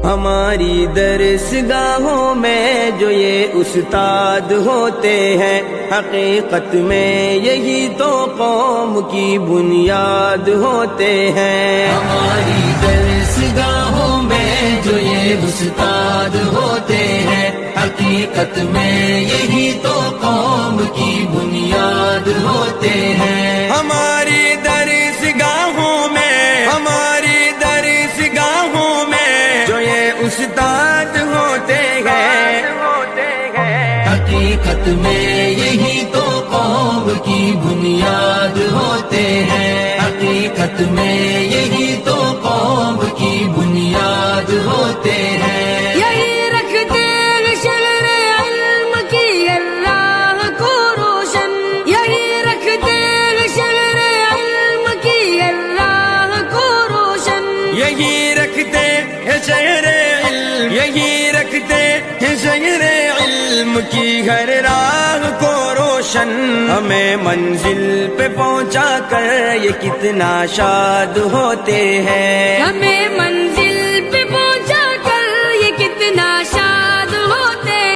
ہماری درسگاہوں میں جو یہ استاد ہوتے ہیں، حقیقت میں یہی تو قوم کی بنیاد ہوتے ہیں۔ ہماری درسگاہوں میں جو یہ استاد ہوتے ہیں، حقیقت میں یہی تو قوم کی بنیاد ہوتے ہیں۔ ہماری درسگاہوں میں، ہماری درسگاہوں میں جو یہ استاد ہوتے ہیں، حقیقت میں یہی تو قوم کی بنیاد ہوتے ہیں۔ حقیقت میں یہی تو قوم کی بنیاد ہوتے ہیں۔ یہی رکھتے ہیں شہر علم کی اللہ کو روشن، یہی رکھتے ہیں شہر علم کی اللہ کو روشن، یہی رکھتے ہیں شہر علم، یہی رکھتے ہیں شہر علم کی ہر راہ کو روشن۔ ہمیں منزل پہ پہنچا کر یہ کتنا شاد ہوتے ہیں، ہمیں